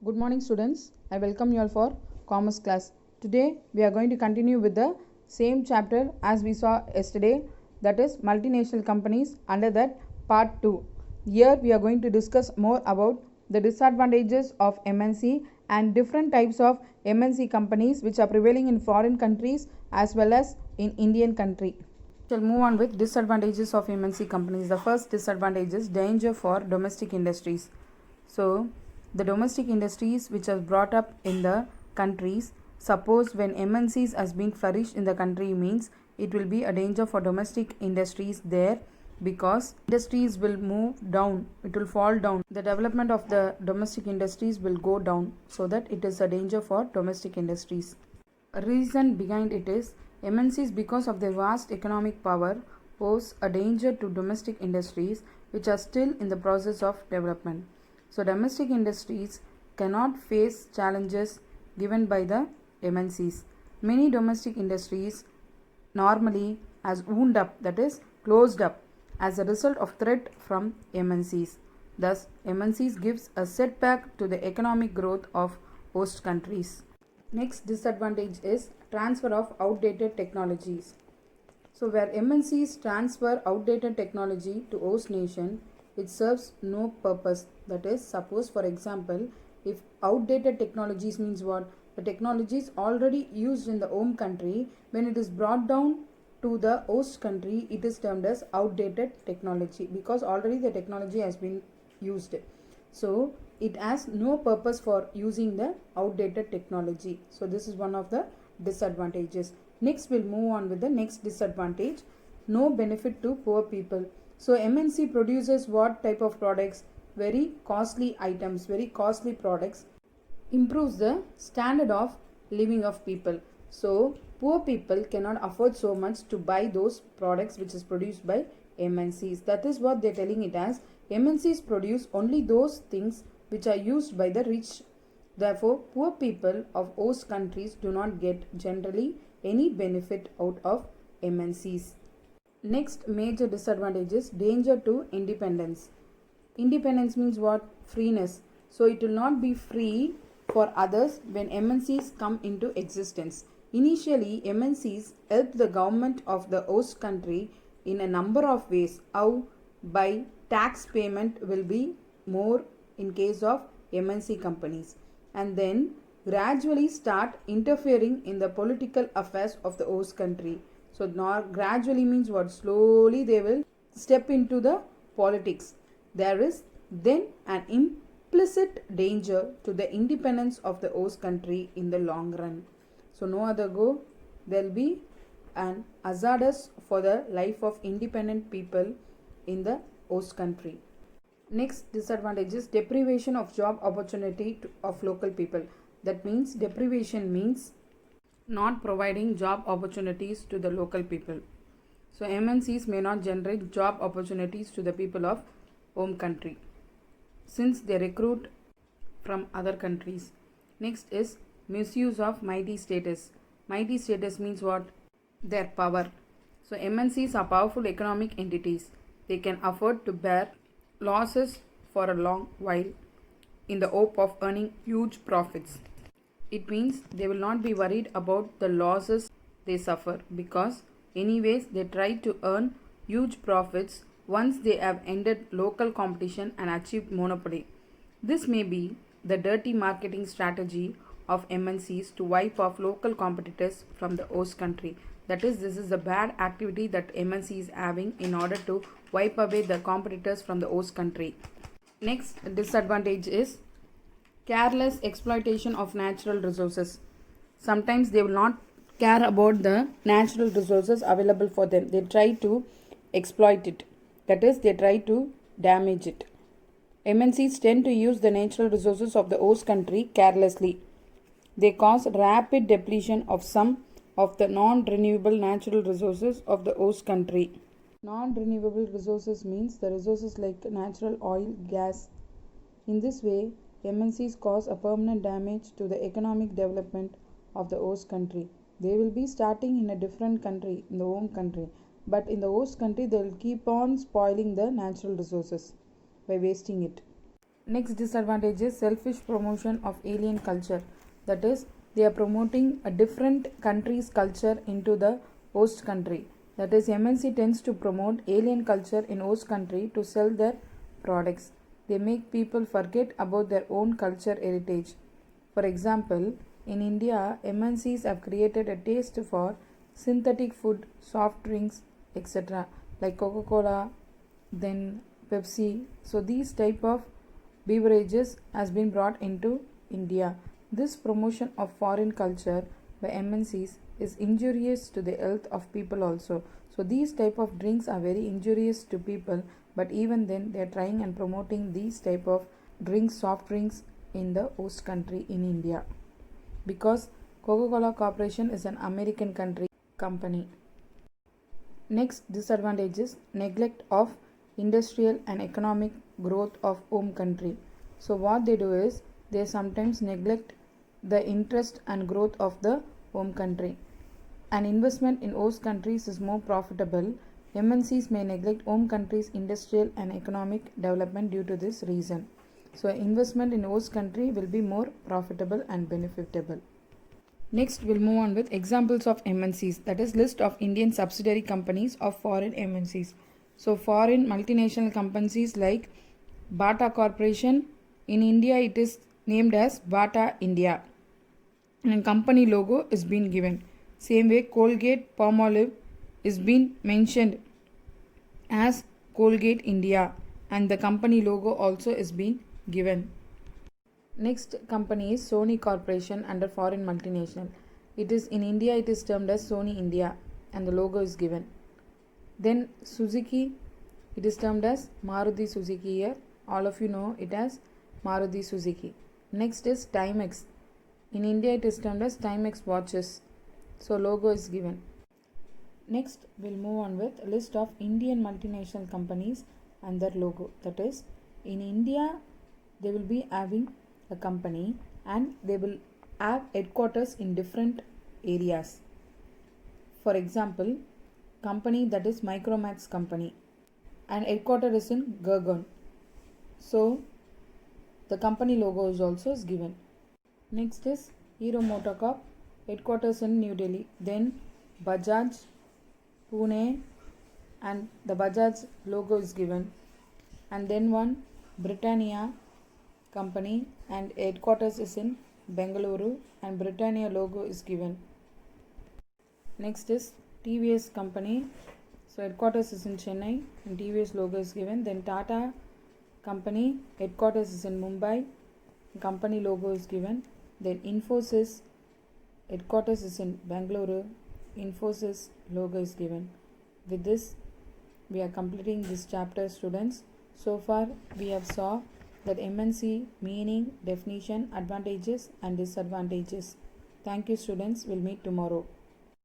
Good morning students. I welcome you all for commerce class. Today we are going to continue with the same chapter as we saw yesterday, that is multinational companies. Under that part 2. Here we are going to discuss more about the disadvantages of MNC and different types of MNC companies which are prevailing in foreign countries as well as in Indian country. We shall move on with disadvantages of MNC companies. The first disadvantage is danger for domestic industries. So the domestic industries which are brought up in the countries, suppose when MNCs has been flourished in the country, means it will be a danger for domestic industries there, because industries will move down, it will fall down, the development of the domestic industries will go down, so that it is a danger for domestic industries. A reason behind it is MNCs, because of their vast economic power, pose a danger to domestic industries which are still in the process of development. So domestic industries cannot face challenges given by the MNCs. Many domestic industries normally has wound up, that is closed up, as a result of threat from MNCs. Thus MNCs gives a setback to the economic growth of host countries. Next disadvantage is transfer of outdated technologies. So where MNCs transfer outdated technology to host nation, it serves no purpose. That is, suppose for example, if outdated technologies means what? The technology is already used in the home country, when it is brought down to the host country, it is termed as outdated technology, because already the technology has been used. So it has no purpose for using the outdated technology. So this is one of the disadvantages. Next we'll move on with the next disadvantage, no benefit to poor people. So MNC produces what type of products? Very costly items, very costly products, improves the standard of living of people. So poor people cannot afford so much to buy those products which is produced by MNCs. That is what they're telling it as. MNCs produce only those things which are used by the rich. Therefore, poor people of host countries do not get generally any benefit out of MNCs. Next major disadvantage is danger to independence. Independence means what? Freeness. So it will not be free for others when MNCs come into existence. Initially, MNCs help the government of the host country in a number of ways. How? By tax payment will be more in case of MNC companies, and then gradually start interfering in the political affairs of the host country. So not gradually means what? Slowly they will step into the politics. There is then an implicit danger to the independence of the host country in the long run. So no other go, there will be an hazardous for the life of independent people in the host country. Next disadvantage is deprivation of job opportunity of local people. That means deprivation means not providing job opportunities to the local people. So MNCs may not generate job opportunities to the people of home country, since they recruit from other countries. Next is misuse of mighty status. Mighty status means what? Their power. So MNCs are powerful economic entities. They can afford to bear losses for a long while in the hope of earning huge profits. It means they will not be worried about the losses they suffer, because anyways they try to earn huge profits once they have ended local competition and achieved monopoly. This may be the dirty marketing strategy of MNCs to wipe off local competitors from the host country. That is, this is the bad activity that MNC is having in order to wipe away the competitors from the host country. Next disadvantage is careless exploitation of natural resources. Sometimes they will not care about the natural resources available for them. They try to exploit it. That is, they try to damage it. MNCs tend to use the natural resources of the host country carelessly. They cause rapid depletion of some of the non-renewable natural resources of the host country. Non-renewable resources means the resources like natural oil, gas. In this way, MNCs cause a permanent damage to the economic development of the host country. They will be starting in a different country, in the home country, but in the host country they will keep on spoiling the natural resources by wasting it. Next disadvantage is selfish promotion of alien culture. That is, they are promoting a different country's culture into the host country. That is, MNC tends to promote alien culture in host country to sell their products. They make people forget about their own culture heritage. For example, in India, MNCs have created a taste for synthetic food, soft drinks, etc., like Coca-Cola, then Pepsi. So these type of beverages has been brought into India. This promotion of foreign culture by MNCs is injurious to the health of people also. So these type of drinks are very injurious to people, but even then they are trying and promoting these type of drinks, soft drinks in the host country in India, because Coca-Cola Corporation is an American company. Next disadvantage is neglect of industrial and economic growth of home country. So what they do is they sometimes neglect the interest and growth of the home country. An investment in host countries is more profitable. MNCs may neglect home country's industrial and economic development due to this reason. So investment in host country will be more profitable and benefitable. Next, we'll move on with examples of MNCs, that is list of Indian subsidiary companies of foreign MNCs. So foreign multinational companies like Bata Corporation, in India it is named as Bata India, and company logo is been given. Same way, Colgate Palmolive is been mentioned as Colgate India, and the company logo also is been given. Next company is Sony Corporation under foreign multinational. It is in India, it is termed as Sony India, and the logo is given. Then Suzuki, it is termed as Maruti Suzuki here. All of you know it as Maruti Suzuki. Next is Timex. In India it is termed as Timex watches. So logo is given. Next we'll move on with a list of Indian multinational companies and their logo. That is, in India they will be having a company and they will have headquarters in different areas. For example, company that is Micromax company, and headquarters is in Gurgaon. So the company logo is also given. Next is Hero MotoCorp, headquarters in New Delhi. Then Bajaj Pune, and the Bajaj logo is given. And then one Britannia company, and headquarters is in Bengaluru, and Britannia logo is given. Next is TVS company. So headquarters is in Chennai and TVS logo is given. Then Tata company, headquarters is in Mumbai, company logo is given. Then Infosys, headquarters is in Bengaluru, Infosys logo is given. With this we are completing this chapter, students. So far we have saw that MNC meaning, definition, advantages and disadvantages. Thank you, students. We'll meet tomorrow.